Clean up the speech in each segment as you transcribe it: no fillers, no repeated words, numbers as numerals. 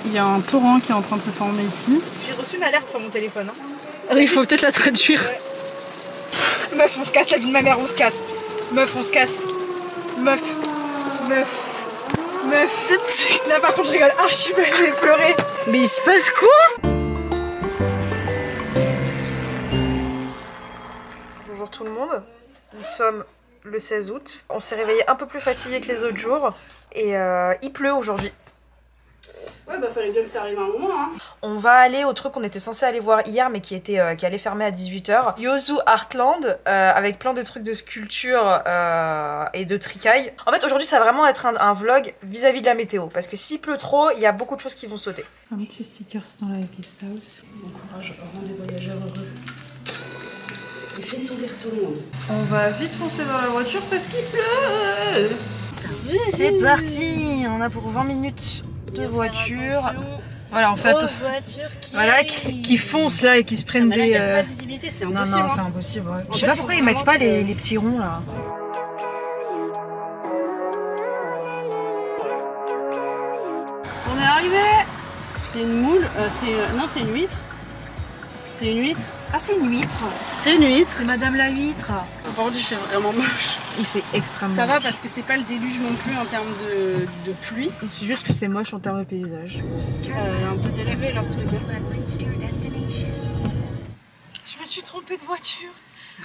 Il y a un torrent qui est en train de se former ici. J'ai reçu une alerte sur mon téléphone. Hein. Alors, il faut peut-être la traduire. Ouais. Meuf, on se casse, la vie de ma mère, on se casse. Meuf, on se casse. Meuf. Là par contre je rigole archi mal, je vais pleurer. Mais il se passe quoi? Bonjour tout le monde, nous sommes le 16 août. On s'est réveillé un peu plus fatigué que les autres jours et il pleut aujourd'hui. Ouais bah fallait bien que ça arrive à un moment hein. On va aller au truc qu'on était censé aller voir hier mais qui allait fermer à 18 h. Yosu Artland avec plein de trucs de sculpture et de tricailles. En fait aujourd'hui ça va vraiment être un vlog vis-à-vis de la météo parce que s'il pleut trop il y a beaucoup de choses qui vont sauter. Un petit sticker dans la guest house. Bon courage, rendez voyageurs heureux. Et fais sourire tout le monde. On va vite foncer dans la voiture parce qu'il pleut. C'est parti. On a pour 20 minutes de voiture. Voilà en fait. Voilà qui foncent là et qui se prennent des. Il n'y a pas de visibilité, c'est impossible. Non, c'est impossible. Ouais. Je sais pas pourquoi ils mettent pas les petits ronds là. On est arrivé. C'est une moule. Non, c'est une huître. C'est une huître. Ah, c'est une huître. C'est une huître. C'est Madame la huître. Par contre, il fait vraiment moche. Il fait extrêmement moche. Ça va parce que c'est pas le déluge non plus en termes de pluie. C'est juste que c'est moche en termes de paysage. Un peu délavé leur truc. Je me suis trompée de voiture.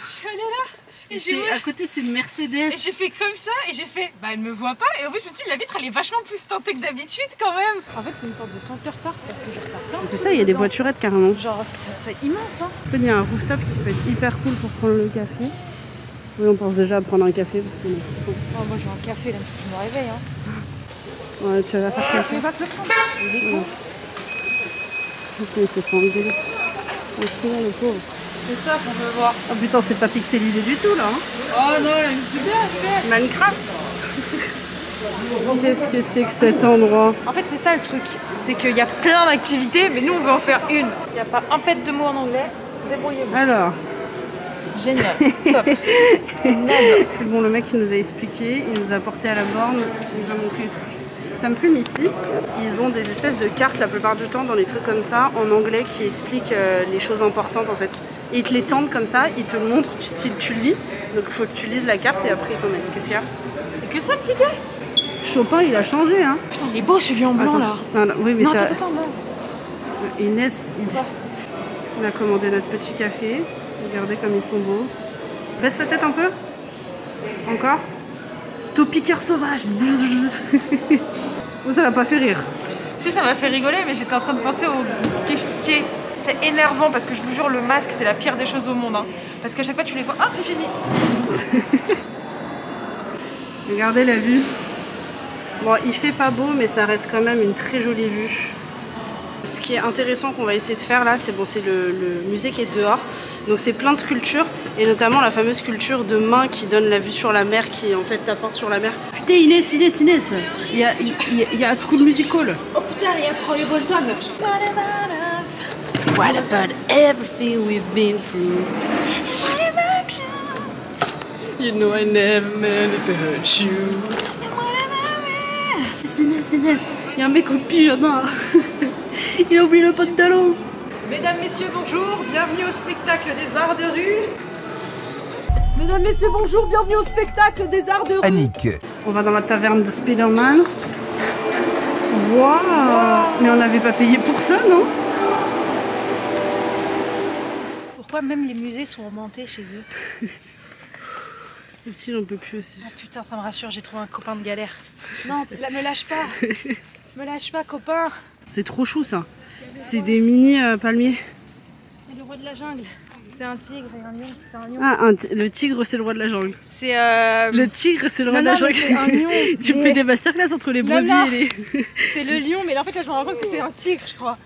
Je suis allée là. Et à côté c'est une Mercedes. Et j'ai fait comme ça et j'ai fait bah elle me voit pas et en fait je me suis dit la vitre elle est vachement plus teintée que d'habitude quand même. En fait c'est une sorte de center park parce que genre t'as plein. C'est ça, il y a des voiturettes carrément. Genre c'est immense hein. Il y a un rooftop qui peut être hyper cool pour prendre le café. Oui on pense déjà à prendre un café parce qu'on est fou. Oh, moi je veux un café là, je me réveille hein. Ouais tu vas faire café. Il va se le prendre. Il est con. Putain il s'est fait engueuler. Est-ce qu'il a le pauvre? C'est ça qu'on veut voir. Oh putain, c'est pas pixelisé du tout là. Hein. Oh non, là, c'est bien. Minecraft. Qu'est-ce que c'est que cet endroit? En fait, c'est ça le truc. C'est qu'il y a plein d'activités, mais nous on veut en faire une. Il n'y a pas un pet de mots en anglais. Débrouillez-vous. Alors. Génial. Top. C'est bon, le mec il nous a expliqué, il nous a porté à la borne, il nous a montré les trucs. Ça me fume ici. Ils ont des espèces de cartes la plupart du temps dans les trucs comme ça en anglais qui expliquent les choses importantes en fait. Et ils te les tendent comme ça, ils te le montrent, tu le lis. Donc il faut que tu lises la carte et après ils t'en mettent. Qu'est-ce qu'il y a? Et que ça le petit gars? Chopin il a changé hein. Putain il est beau celui en blanc. Attends. Là. Non, oui mais non, ça. Attends, Inès, on a commandé notre petit café. Regardez comme ils sont beaux. Baisse la tête un peu. Encore. Taupiqueur sauvage. Ça m'a pas fait rire. Si ça m'a fait rigoler mais j'étais en train de penser au caissier. C'est énervant parce que je vous jure le masque c'est la pire des choses au monde hein. Parce qu'à chaque fois tu les vois, ah c'est fini. Regardez la vue. Bon il fait pas beau mais ça reste quand même une très jolie vue. Ce qui est intéressant qu'on va essayer de faire là, c'est bon, c'est le musée qui est dehors. Donc c'est plein de sculptures et notamment la fameuse sculpture de main qui donne la vue sur la mer, qui en fait t'apporte sur la mer. Putain Inès, il y a School Musical. Oh putain il y a Troy Bolton. What about everything we've been through? You know I never meant to hurt you. Inès, il y a un mec au pyjama. Il a oublié le pantalon. Mesdames, messieurs, bonjour, bienvenue au spectacle des arts de rue. Mesdames, messieurs, bonjour, bienvenue au spectacle des arts de rue. Annick. On va dans la taverne de Spider-Man. Waouh! Mais on n'avait pas payé pour ça, non? Pourquoi même les musées sont augmentés chez eux? Le petit, on peut plus aussi. Oh putain, ça me rassure, j'ai trouvé un copain de galère. Non, là, me lâche pas. Me lâche pas, copain. C'est trop chou, ça. C'est des mini palmiers. Et le roi de la jungle. C'est un tigre et un lion. C'est un lion. Ah, le tigre, c'est le roi de la jungle. C'est Le tigre, c'est le roi de la jungle. C'est un lion. Tu me fais des masterclass entre les brebis et les... C'est le lion, mais là, en fait, là, je me rends compte que c'est un tigre, je crois.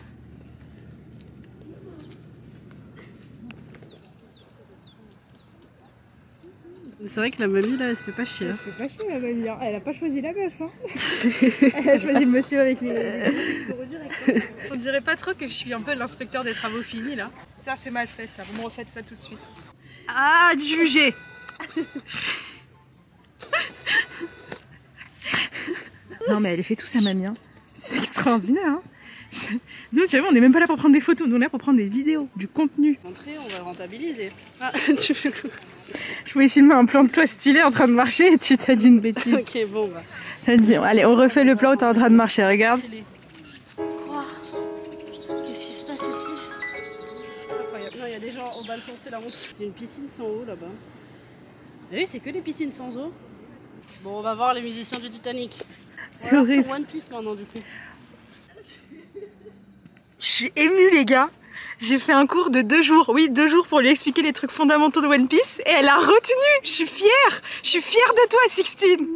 C'est vrai que la mamie, là, elle se fait pas chier. Elle se fait pas chier, la mamie. Elle a pas choisi la meuf, hein. Elle a choisi le monsieur avec les... On dirait pas trop que je suis un peu l'inspecteur des travaux finis, là. Putain, c'est mal fait, ça. Vous me refaites ça tout de suite. Ah, jugé. Non, mais elle fait tout sa mamie, hein. C'est extraordinaire, hein. Nous, tu vois, on n'est même pas là pour prendre des photos, nous on est là pour prendre des vidéos, du contenu. Entrée, on va le rentabiliser. Ah, tu fais quoi? Je voulais filmer un plan de toi stylé en train de marcher et tu t'as dit une bêtise. Ok, bon bah. T'as dit, allez, on refait le plan où t'es en train de marcher, regarde. Quoi? Qu'est-ce qui se passe ici? Incroyable. Non, il y a des gens au balcon, c'est la honte. C'est une piscine sans eau là-bas. Oui, c'est que des piscines sans eau. Bon, on va voir les musiciens du Titanic. C'est horrible. Sur One Piece maintenant du coup. Je suis émue les gars. J'ai fait un cours de 2 jours, oui 2 jours pour lui expliquer les trucs fondamentaux de One Piece et elle a retenu. Je suis fière de toi Sixtine.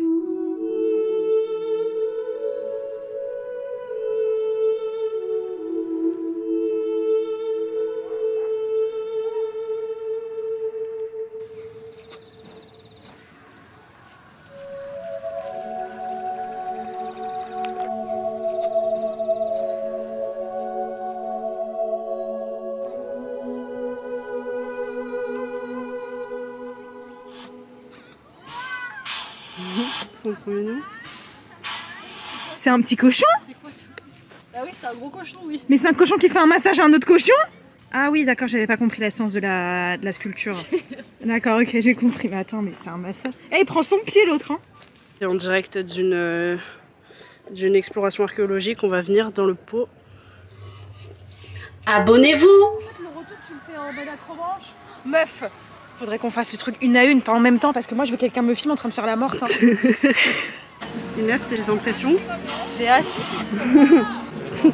Ils sont trop mignons. C'est un petit cochon? C'est quoi ça? Ah oui, c'est un gros cochon, oui. Mais c'est un cochon qui fait un massage à un autre cochon? Ah oui, d'accord, j'avais pas compris l'essence de la sculpture. D'accord, ok, j'ai compris. Mais attends, mais c'est un massage. Eh, il prend son pied l'autre, hein. Et en direct d'une exploration archéologique, on va venir dans le pot. Abonnez-vous! Le retour, tu le fais en mode acrobranche? Meuf, faudrait qu'on fasse ce truc une à une, pas en même temps, parce que moi je veux que quelqu'un me filme en train de faire la morte. Hein. Inès, t'as des impressions? J'ai hâte. Oh,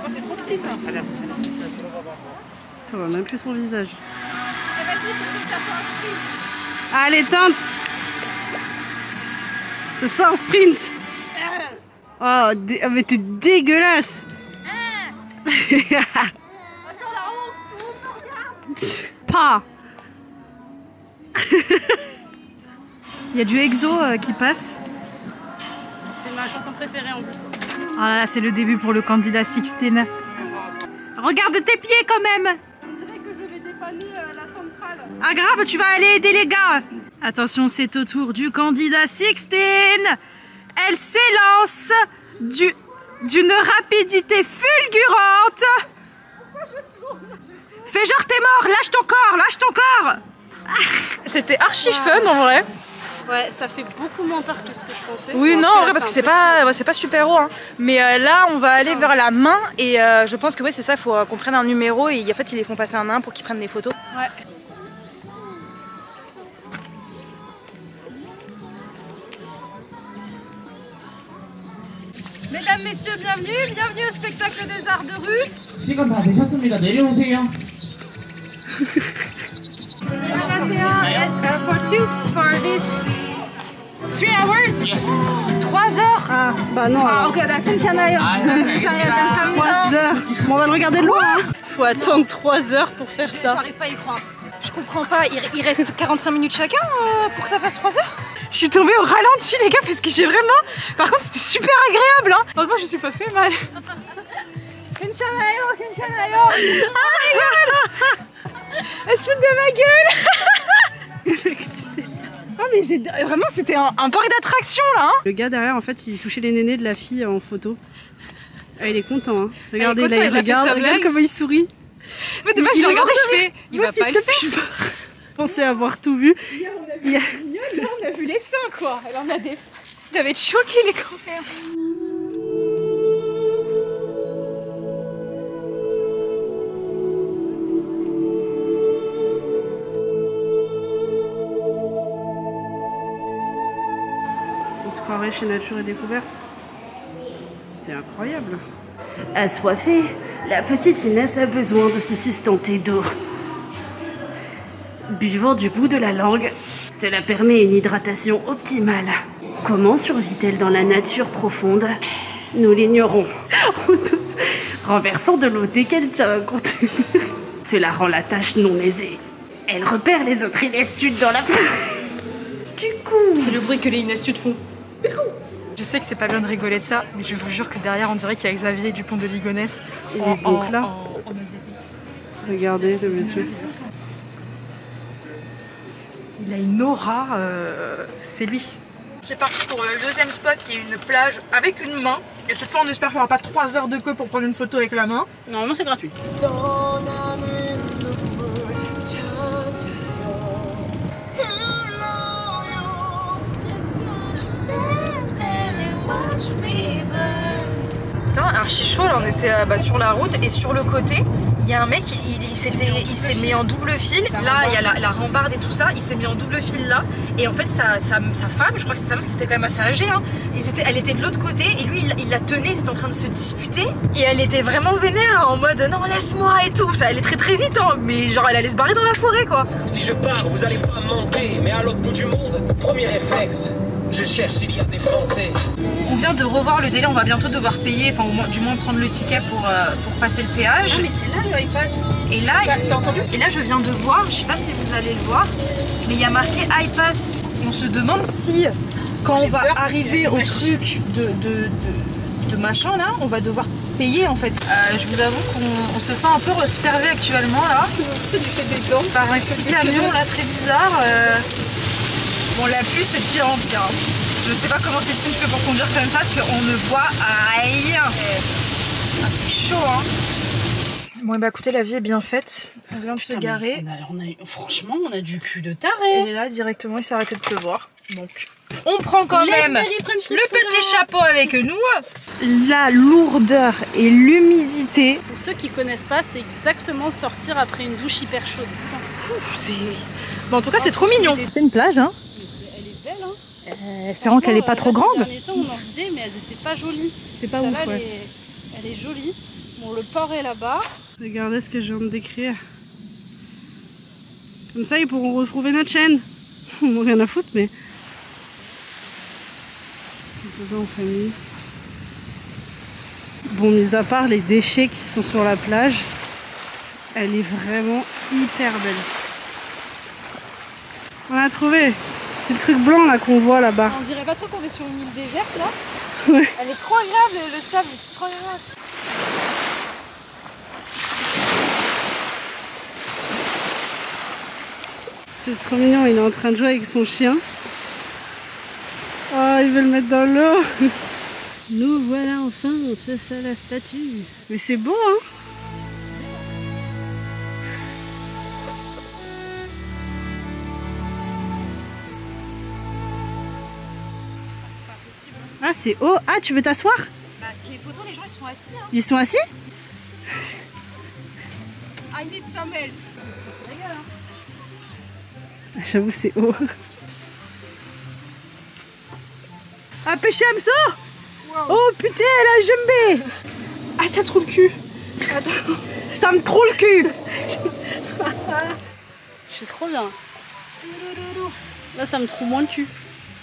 c'est trop petit ça. On voit même plus son visage. Eh, vas-y, j'essaie de taper un sprint. Allez, tente! C'est ça un sprint! Oh, mais t'es dégueulasse! Encore la honte, tout le monde me regarde. Pas! Il y a du EXO qui passe. C'est ma chanson préférée en plus. Ah là là, c'est le début pour le candidat Sixtine. Regarde tes pieds quand même. On dirait que je vais dépanner la centrale. Ah grave, tu vas aller aider les gars. Attention, c'est au tour du candidat Sixtine. Elle s'élance d'une rapidité fulgurante. Fais genre t'es mort, lâche ton corps. C'était archi fun en vrai. Ouais, ça fait beaucoup moins peur que ce que je pensais. Oui, Bon, non, après, en vrai, parce que c'est pas super haut. Hein. Mais là, on va aller vers la main et je pense que ouais, c'est ça, il faut qu'on prenne un numéro et en fait, ils les font passer un à un pour qu'ils prennent des photos. Ouais. Mesdames, messieurs, bienvenue au spectacle des arts de rue. 시간 다 되셨습니다. 내려오세요. For this 3 hours? Yes. 3 heures? Ah, bah non. Ah, alors. ok, d'accord. 3 heures. Bon, on va le regarder de loin. Hein. Faut attendre 3 heures pour faire ça. J'arrive pas à y croire. Je comprends pas, il reste 45 minutes chacun pour que ça fasse 3 heures? Je suis tombée au ralenti les gars parce que j'ai vraiment... Par contre c'était super agréable hein. Heureusement je me suis pas fait mal. Kenshanayo. Oh my god. Elle se fout de ma gueule. Oh mais vraiment c'était un parc d'attraction là hein. Le gars derrière en fait il touchait les nénés de la fille en photo. Ah, il est content hein. Regardez content, là, regarde comment il sourit. Mais de base je le regardais je fais... Il va pas le faire. Je pensais avoir tout vu. Hier on a vu là on a vu les seins quoi. Elle en a des... Ça va être choqué les campeurs. On se croirait chez Nature et Découverte. C'est incroyable. Assoiffée, la petite Inès a besoin de se sustenter d'eau. Buvant du bout de la langue, cela permet une hydratation optimale. Comment survit-elle dans la nature profonde? Nous l'ignorons. Renversant de l'eau dès qu'elle tient un conteneur. Cela rend la tâche non aisée. Elle repère les autres Inestudes dans la... C'est le bruit que les Inestudes font. Je sais que c'est pas bien de rigoler de ça, mais je vous jure que derrière on dirait qu'il y a Xavier Dupont de Ligonnès en asiatique. Regardez le monsieur. Il a une aura, c'est lui. C'est parti pour le deuxième spot qui est une plage avec une main. Et cette fois on espère qu'il n'y aura pas 3 heures de queue pour prendre une photo avec la main. Normalement c'est gratuit. Putain, archi chaud là, on était sur la route et sur le côté. Il y a un mec, il s'est mis en double fil. Là, il y a la rambarde et tout ça. Il s'est mis en double fil là. Et en fait, sa femme, je crois que c'était sa femme parce que c'était quand même assez âgé. Hein, elle était de l'autre côté et lui, il la tenait. Ils étaient en train de se disputer. Et elle était vraiment vénère en mode non, laisse-moi et tout. Ça allait très très vite. Hein, mais genre, elle allait se barrer dans la forêt quoi. Si je pars, vous allez pas manquer. Mais à l'autre bout du monde, premier réflexe, je cherche s'il y a des Français. On vient de revoir le délai, on va bientôt devoir payer, enfin du moins prendre le ticket pour passer le péage. Ah mais c'est là le iPass. Et là, t'as entendu ? Et là je viens de voir, je sais pas si vous allez le voir, mais il y a marqué iPass. On se demande si quand on va arriver au truc de machin là, on va devoir payer en fait. Je vous avoue qu'on se sent un peu observé actuellement là. Ça lui fait des dents. Par un petit camion là très bizarre. Bon la pluie c'est de pire en pire. Je sais pas comment Cécile fait pour conduire comme ça parce qu'on ne voit rien. Ah, c'est chaud hein. Bon bah écoutez, la vie est bien faite. On vient de se garer. Franchement on a du cul de taré. Et là directement il s'est arrêté de pleuvoir. Donc on prend quand même le petit chapeau avec nous. La lourdeur et l'humidité. Pour ceux qui connaissent pas, c'est exactement sortir après une douche hyper chaude. Bon, en tout cas c'est trop mignon. C'est une plage hein. Elle est belle hein. Espérons qu'elle n'est pas trop grande. Ces derniers temps, on en faisait, mais elles étaient pas jolies. C'était pas ouf, ouais. Elle est jolie. Bon, le port est là-bas. Regardez ce que je viens de décrire. Comme ça, ils pourront retrouver notre chaîne. On n'a rien à foutre, mais... Ils sont posés en famille. Bon, mis à part les déchets qui sont sur la plage, elle est vraiment hyper belle. On l'a trouvé. C'est le truc blanc là qu'on voit là-bas. On dirait pas trop qu'on est sur une île déserte là. Ouais. Elle est trop agréable le sable, c'est trop agréable. C'est trop mignon, il est en train de jouer avec son chien. Oh, il veut le mettre dans l'eau. Nous voilà enfin face à la statue. Mais c'est beau hein. Ah c'est haut. Ah tu veux t'asseoir? Bah les photos les gens ils sont assis hein. Ils sont assis? I need some help. J'avoue c'est haut. Ah pêcher hameçon. Wow. Oh putain elle a jumbé. Ah ça trouve le cul. Attends. Ça me trouve le cul. Je suis trop bien. Là ça me trouve moins le cul.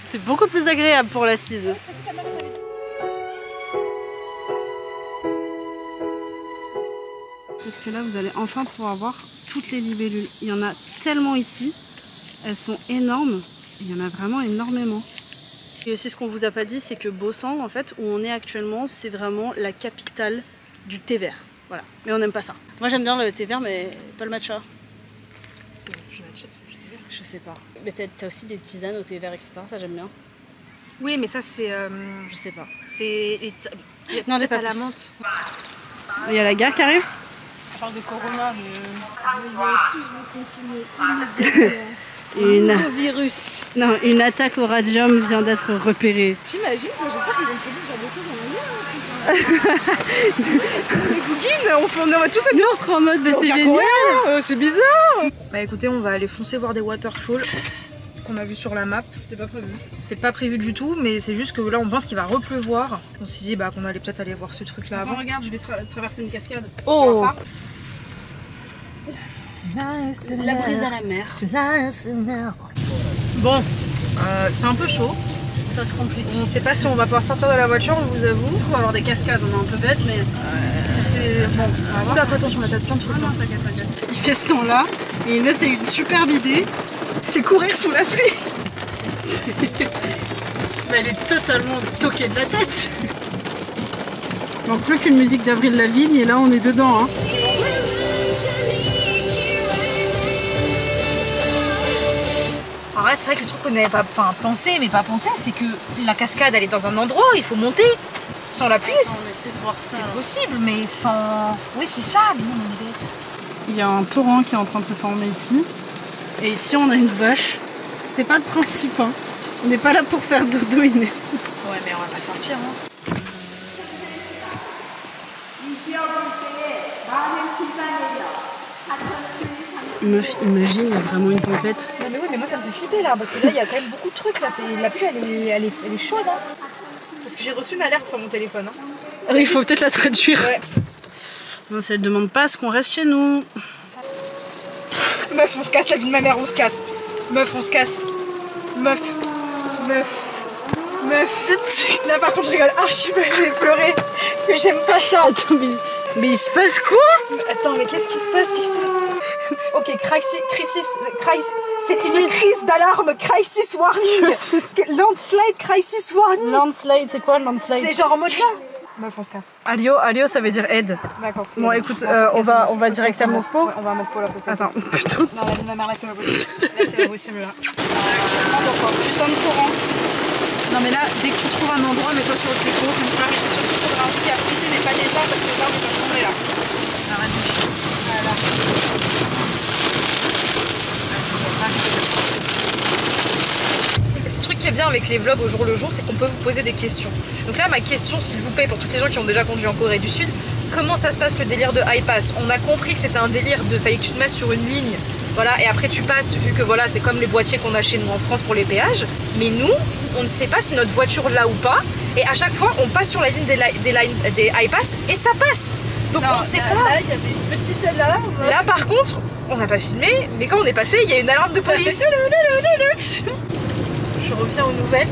C'est beaucoup plus agréable pour l'assise. Parce que là vous allez enfin pouvoir voir toutes les libellules. Il y en a tellement ici. Elles sont énormes. Il y en a vraiment énormément. Et aussi ce qu'on vous a pas dit, c'est que Baussan, en fait, où on est actuellement, c'est vraiment la capitale du thé vert. Voilà. Mais on n'aime pas ça. Moi j'aime bien le thé vert, mais pas le matcha. C'est du matcha, c'est du thé vert. Je sais pas. Mais t'as aussi des tisanes au thé vert, etc. Ça j'aime bien. Oui, mais ça c'est... Je sais pas. C'est... Non, j'ai pas à la plus. menthe. Il y a la gare qui arrive. On parle de Corona, mais vous allez tous vous confiner immédiatement. Virus. Non, une attaque au radium vient d'être repérée. T'imagines ça? J'espère qu'ils ont prévu ce genre de choses en ailleurs aussi. Les gougines, on va tous être... Nous on sera en mode, mais c'est génial. C'est bizarre. Bah écoutez, on va aller foncer voir des waterfalls qu'on a vu sur la map. C'était pas prévu. C'était pas prévu du tout, mais c'est juste que là on pense qu'il va repleuvoir. On s'est dit qu'on allait peut-être aller voir ce truc là avant. Regarde, je vais traverser une cascade. Oh, La brise à la mer. bon, c'est un peu chaud. Ça se complique. On sait pas si on va pouvoir sortir de la voiture, on vous avoue. On va avoir des cascades, on est un peu bête, mais c'est bon. Oula, fais attention, t'as plein de trucs. Non, t'inquiète. Il fait ce temps-là, et Inès a une superbe idée. C'est courir sous la pluie. Mais elle est totalement toquée de la tête. Il manque plus qu'une musique d'Avril Lavigne, et là on est dedans. Hein. En fait, c'est vrai que le truc qu'on n'avait pas pensé, mais pas pensé, c'est que la cascade, elle est dans un endroit, il faut monter. Sans la pluie, c'est possible, mais sans... Oui, c'est ça, mais non, on est bête. Il y a un torrent qui est en train de se former ici. Et ici, on a une vache. C'était pas le principe, hein. On n'est pas là pour faire dodo, Inès. Ouais, mais on va pas sortir, hein. Meuf, imagine, il y a vraiment une tempête. Non, mais oui, mais moi ça me fait flipper là, parce que là, il y a quand même beaucoup de trucs là. La pluie, elle est chaude, hein. Parce que j'ai reçu une alerte sur mon téléphone, hein. Alors, il faut peut-être la traduire. Ouais. Non, si elle demande pas à ce qu'on reste chez nous. Meuf, on se casse, la vie de ma mère, on se casse. Meuf, on se casse. Meuf. Là par contre je rigole archi peu, je vais pleurer. Mais j'aime pas ça. Attends, mais il se passe quoi? Attends, mais qu'est-ce qui se passe ici? Ok, crisis, c'est une crise d'alarme, crisis warning. Landslide, crisis warning. Landslide, c'est quoi le landslide? C'est genre en mode là. Meuf, on se casse. Alio, ça veut dire aide. D'accord. Bon, écoute, on va direct à Mokpo. Ouais, on va à Mokpo là. Attends, putain. Non, la vie de ma mère, là, c'est pas possible. Là, c'est pas possible là. Actuellement, dans un putain de courant. Non, mais là, dès que tu trouves un endroit, mets-toi sur le pico, comme ça. Mais c'est surtout sur un truc à péter, mais pas des arbres parce que les arbres ils peuvent tomber là. Voilà. Ce truc qui est bien avec les vlogs au jour le jour, c'est qu'on peut vous poser des questions. Donc là, ma question, s'il vous plaît, pour toutes les gens qui ont déjà conduit en Corée du Sud, comment ça se passe le délire de iPass? On a compris que c'était un délire de fallait que tu te mettes sur une ligne, voilà, et après tu passes, vu que voilà, c'est comme les boîtiers qu'on a chez nous en France pour les péages. Mais nous, on ne sait pas si notre voiture l'a ou pas, et à chaque fois, on passe sur la ligne des iPass et ça passe. Donc non, on sait pas. Là, il y avait une petite alarme. Là, par contre, on n'a pas filmé, mais quand on est passé, il y a une alarme de police. Je reviens aux nouvelles.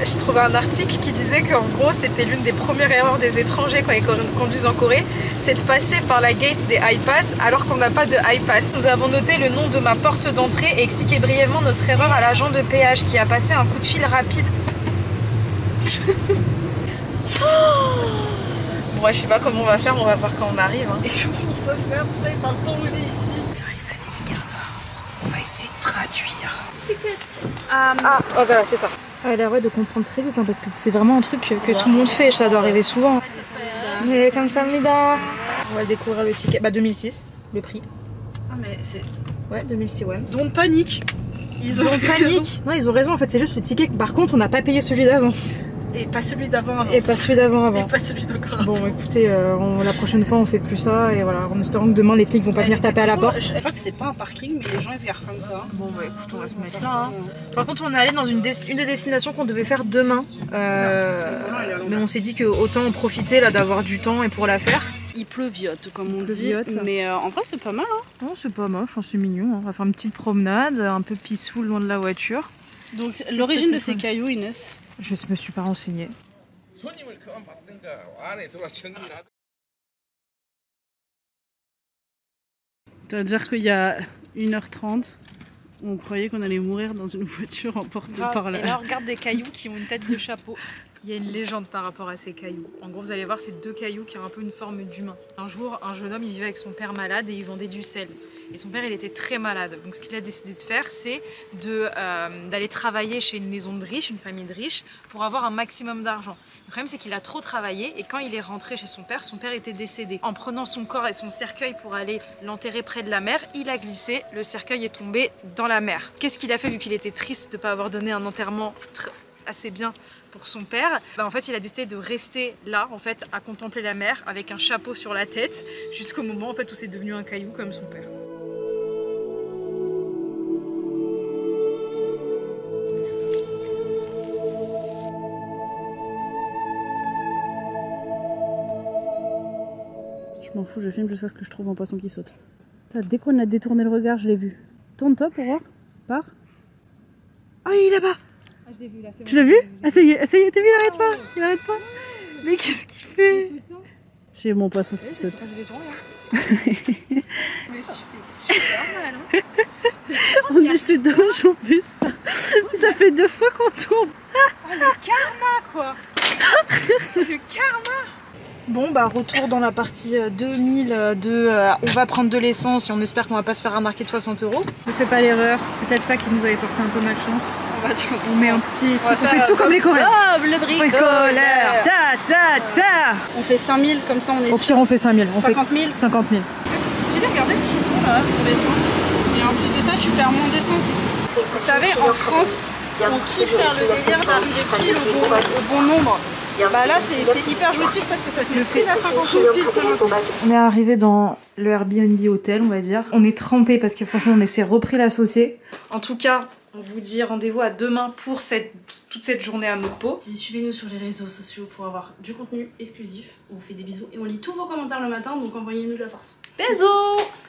J'ai trouvé un article qui disait qu'en gros c'était l'une des premières erreurs des étrangers quand ils conduisent en Corée, c'est de passer par la gate des iPass alors qu'on n'a pas de iPass. Nous avons noté le nom de ma porte d'entrée et expliqué brièvement notre erreur à l'agent de péage qui a passé un coup de fil rapide. Bon, ouais, je sais pas comment on va faire, on va voir quand on arrive. Hein. Et comment on va faire? Putain, il parle pas anglais ici. Putain, il fallait venir là. On va essayer de traduire. Oh voilà, c'est ça. Elle a l'air ouais, de comprendre très vite hein, parce que c'est vraiment un truc que tout le monde fait, ça doit arriver souvent. Mais comme ça, Mida. On va découvrir le ticket. Bah 2006, le prix. Ah mais c'est... Ouais, 2006, ouais. Don't panique. Ils ont panique. Non, ils ont raison, en fait, c'est juste le ticket. Par contre, on n'a pas payé celui d'avant. Et pas celui d'avant avant. Et pas celui d'avant avant. Et pas celui d'encore avant. Bon, écoutez, la prochaine fois, on fait plus ça. Et voilà, en espérant que demain, les flics vont pas venir taper à la porte. Je crois que c'est pas un parking, mais les gens ils se garent comme ça. Bon, bah écoute, on va se mettre là. Hein. Par contre, on est allé dans une des destinations qu'on devait faire demain. Mais on s'est dit que autant en profiter là d'avoir du temps et pour la faire. Il pleuviote, comme on dit. Mais en vrai, c'est pas mal. Hein. Non, c'est pas moche, c'est mignon. Hein. On va faire une petite promenade, un peu pissou loin de la voiture. Donc, l'origine de ces cailloux, Inès? Je me suis pas renseignée. C'est-à-dire qu'il y a 1h30, on croyait qu'on allait mourir dans une voiture emportée par la... Et là, on regarde des cailloux qui ont une tête de chapeau. Il y a une légende par rapport à ces cailloux. En gros, vous allez voir, c'est deux cailloux qui ont un peu une forme d'humain. Un jour, un jeune homme, il vivait avec son père malade et il vendait du sel. Et son père, il était très malade. Donc, ce qu'il a décidé de faire, c'est d'aller travailler chez une maison de riches, une famille de riches, pour avoir un maximum d'argent. Le problème, c'est qu'il a trop travaillé et quand il est rentré chez son père était décédé. En prenant son corps et son cercueil pour aller l'enterrer près de la mer, il a glissé, le cercueil est tombé dans la mer. Qu'est-ce qu'il a fait vu qu'il était triste de ne pas avoir donné un enterrement assez bien pour son père? En fait, il a décidé de rester là, en fait, à contempler la mer avec un chapeau sur la tête jusqu'au moment en fait, où c'est devenu un caillou comme son père. Je m'en fous, je filme jusqu'à ce que je trouve un poisson qui saute. Dès qu'on a détourné le regard, je l'ai vu. Tourne-toi pour voir. Pars. Ah, il est là-bas. Ah, je l'ai vu là, c'est bon. Tu l'as vu? Ah, ça y est, t'as vu, il arrête pas. Il arrête pas. Mais qu'est-ce qu'il fait? J'ai mon poisson qui saute. Je me suis fait super mal. Hein. On essaie d'enjamber ça. Ça fait 2 fois qu'on tombe. Ah, le karma quoi. Le karma. Bon bah retour dans la partie 2000 on va prendre de l'essence et on espère qu'on va pas se faire arnaquer de 60 €. Ne fais pas l'erreur, c'est peut-être ça qui nous avait porté un peu malchance. On met un petit truc, on fait tout comme les Coréens. Oh, le bricoleur. On fait 5000 comme ça on est Au pire on fait 5000. 50 000. 50 000. C'est stylé, regardez ce qu'ils ont là pour l'essence. Et en plus de ça tu perds moins d'essence. Vous savez en France on kiffe faire le délire d'arriver pile au bon nombre. Bah là c'est hyper jouissif parce que ça te fait pile à 50 000 pile ça. On est arrivé dans le Airbnb hôtel on va dire. On est trempé parce que franchement on s'est repris la saucée. En tout cas on vous dit rendez-vous à demain pour toute cette journée à Mokpo. Suivez-nous sur les réseaux sociaux pour avoir du contenu exclusif. On vous fait des bisous et on lit tous vos commentaires le matin donc envoyez-nous de la force. Bisous.